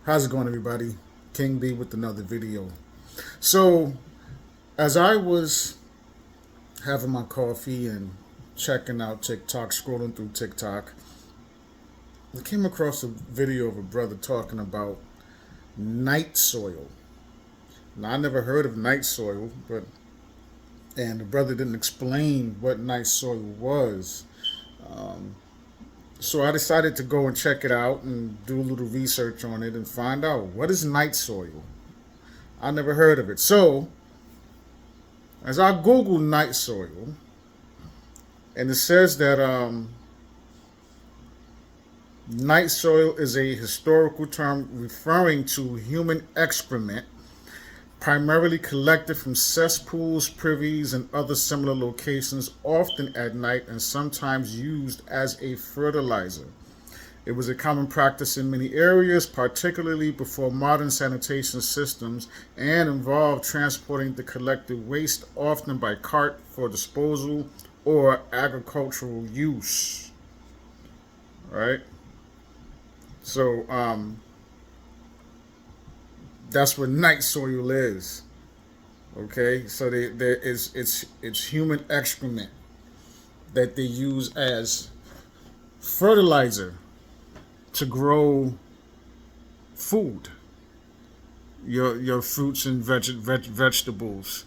How's it going, everybody? King B with another video. So, as I was having my coffee and checking out TikTok, scrolling through TikTok, I came across a video of a brother talking about night soil. Now, I never heard of night soil, and the brother didn't explain what night soil was. Um, so I decided to go and check it out and do a little research on it and find out what is night soil. I never heard of it. So as I Google night soil, and it says that night soil is a historical term referring to human excrement, primarily collected from cesspools, privies, and other similar locations, often at night and sometimes used as a fertilizer. It was a common practice in many areas, particularly before modern sanitation systems, and involved transporting the collected waste often by cart for disposal or agricultural use. Right? So that's what night soil is. Okay, so there is it's human excrement that they use as fertilizer to grow food, your fruits and vegetables.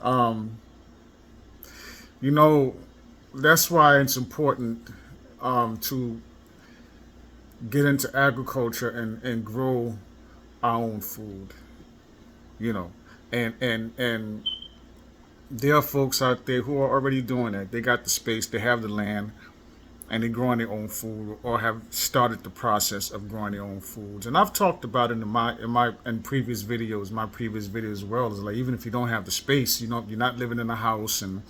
Um, you know, that's why it's important to get into agriculture and grow our own food. You know, and there are folks out there who are already doing that. They got the space, they have the land, and they're growing their own food or have started the process of growing their own foods. And I've talked about it in previous videos, my previous videos as well. Is like even if you don't have the space, you're not living in a house, and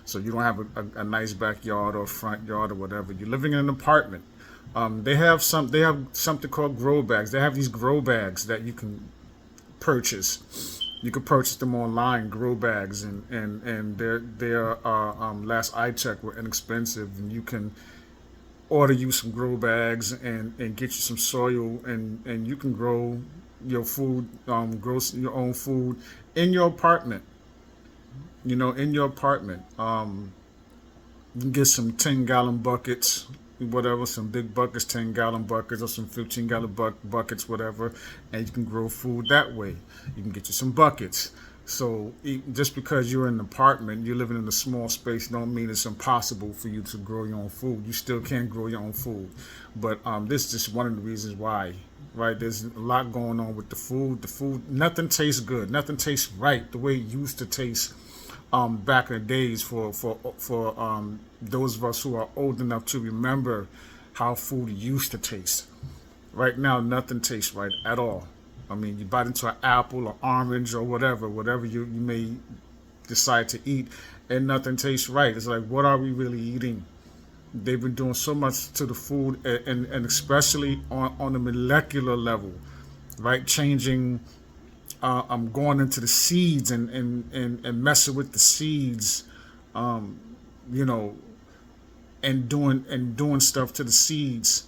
so you don't have a nice backyard or front yard or whatever. You're living in an apartment. They have something called grow bags. They have these grow bags that you can purchase. You can purchase them online, grow bags, and they're last I checked were inexpensive, and you can order you some grow bags and get you some soil, and you can grow your food, grow your own food in your apartment. In your apartment. You can get some 10-gallon buckets, whatever, some big buckets, 10-gallon buckets, or some 15-gallon buckets, whatever, and you can grow food that way. You can get you some buckets. So just because you're in an apartment, you're living in a small space, don't mean it's impossible for you to grow your own food. You still can grow your own food. But this is just one of the reasons why, right? There's a lot going on with the food. The food, nothing tastes good. Nothing tastes right the way it used to taste back in the days for those of us who are old enough to remember how food used to taste. Right now, nothing tastes right at all. I mean, you bite into an apple or orange or whatever you may decide to eat, and nothing tastes right. It's like, what are we really eating? They've been doing so much to the food, and especially on the molecular level, right? Changing, I'm going into the seeds and messing with the seeds, um, you know, and doing stuff to the seeds.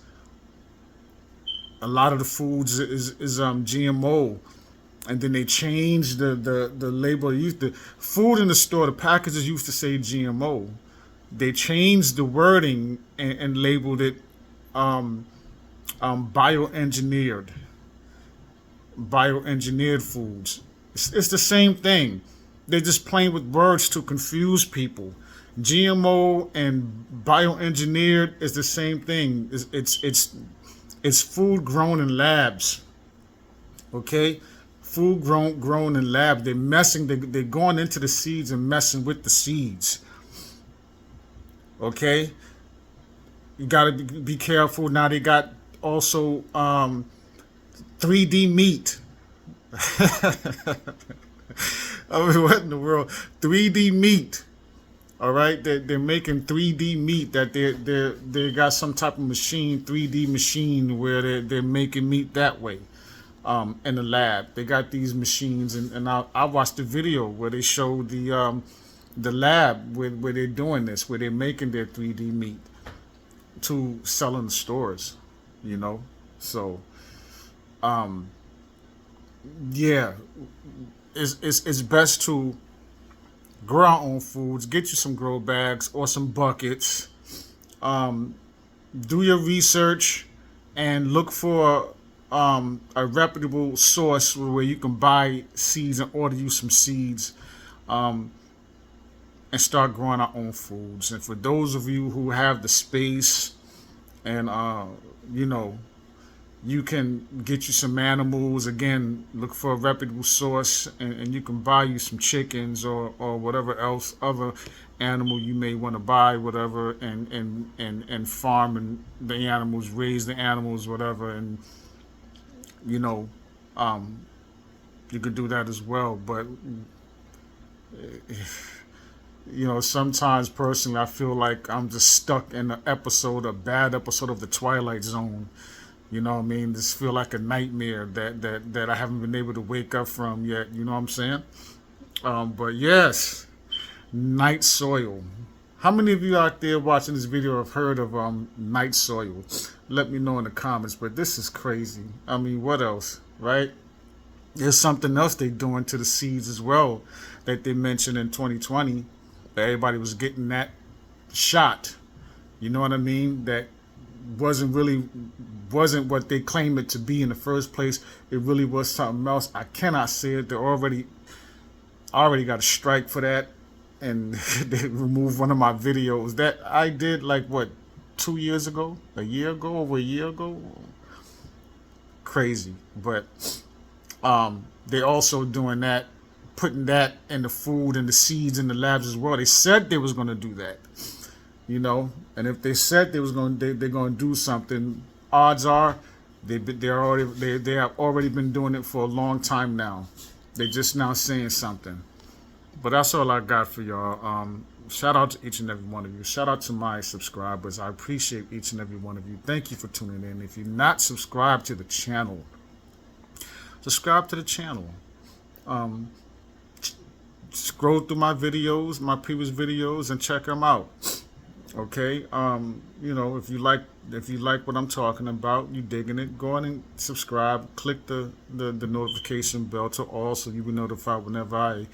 A lot of the foods is GMO, and then they changed the label. The food in the store, the packages used to say GMO. They changed the wording and labeled it um, bioengineered bioengineered foods. It's the same thing. They're just playing with words to confuse people. GMO and bioengineered is the same thing. It's food grown in labs. Okay, food grown in labs. They're going into the seeds and messing with the seeds. Okay, you gotta be careful. Now they got also 3D meat. I mean, what in the world? 3D meat. All right, they're making 3D meat. That they got some type of machine, 3D machine, where they're making meat that way. In the lab, they got these machines, and I watched the video where they showed the lab where they're doing this, where they're making their 3D meat to sell in the stores. You know, so Yeah, it's best to grow our own foods. Get you some grow bags or some buckets. Do your research and look for a reputable source where you can buy seeds and order you some seeds, and start growing our own foods. And for those of you who have the space and you know, you can get you some animals. Again, look for a reputable source, and you can buy you some chickens or whatever else other animal you may want to buy, whatever, and farm and the animals, raise the animals, whatever, and you know, you could do that as well. But you know, sometimes personally, I feel like I'm just stuck in a bad episode of the Twilight Zone. You know what I mean? Just feel like a nightmare that I haven't been able to wake up from yet. You know what I'm saying? But yes, night soil. How many of you out there watching this video have heard of night soil? Let me know in the comments. But this is crazy. I mean, what else, right? There's something else they're doing to the seeds as well that they mentioned in 2020. That everybody was getting that shot. You know what I mean? That wasn't what they claimed it to be in the first place. It really was something else. I cannot say it. They already got a strike for that, and they removed one of my videos that I did like what 2 years ago, a year ago, over a year ago. Crazy, but they also doing that, putting that in the food and the seeds in the labs as well. They said they was going to do that, you know, and if they said they're going to do something, odds are they have already been doing it for a long time now. They're just now saying something. But that's all I got for y'all. Shout out to each and every one of you. Shout out to my subscribers. I appreciate each and every one of you. Thank you for tuning in. If you're not subscribed to the channel, subscribe to the channel. Scroll through my videos, my previous videos, and check them out. Okay, you know, if you like what I'm talking about, you digging it, go on and subscribe. Click the notification bell to all, so you will be notified whenever I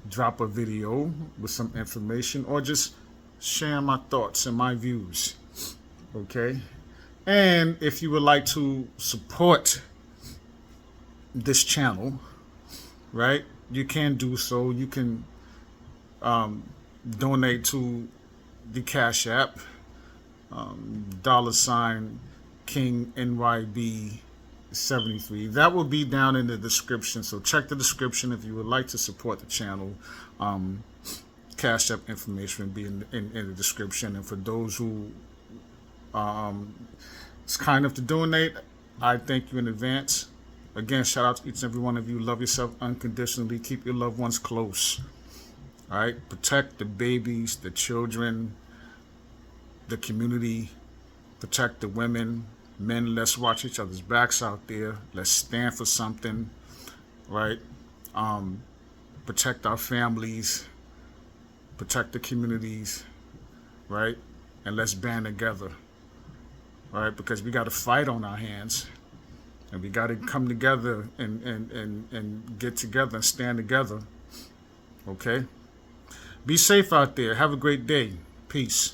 drop a video with some information, or just share my thoughts and my views. Okay, and if you would like to support this channel, right, you can do so. You can donate to the Cash App, $King NYB 73. That will be down in the description. So check the description if you would like to support the channel. Cash App information will be in the description. And for those who it's kind enough to donate, I thank you in advance. Again, shout out to each and every one of you. Love yourself unconditionally. Keep your loved ones close. All right? Protect the babies, the children, the community. Protect the women. Men, let's watch each other's backs out there. Let's stand for something. Right? Protect our families. Protect the communities. Right? And let's band together. All right? Because we got a fight on our hands. And we got to come together and get together and stand together. Okay? Be safe out there. Have a great day. Peace.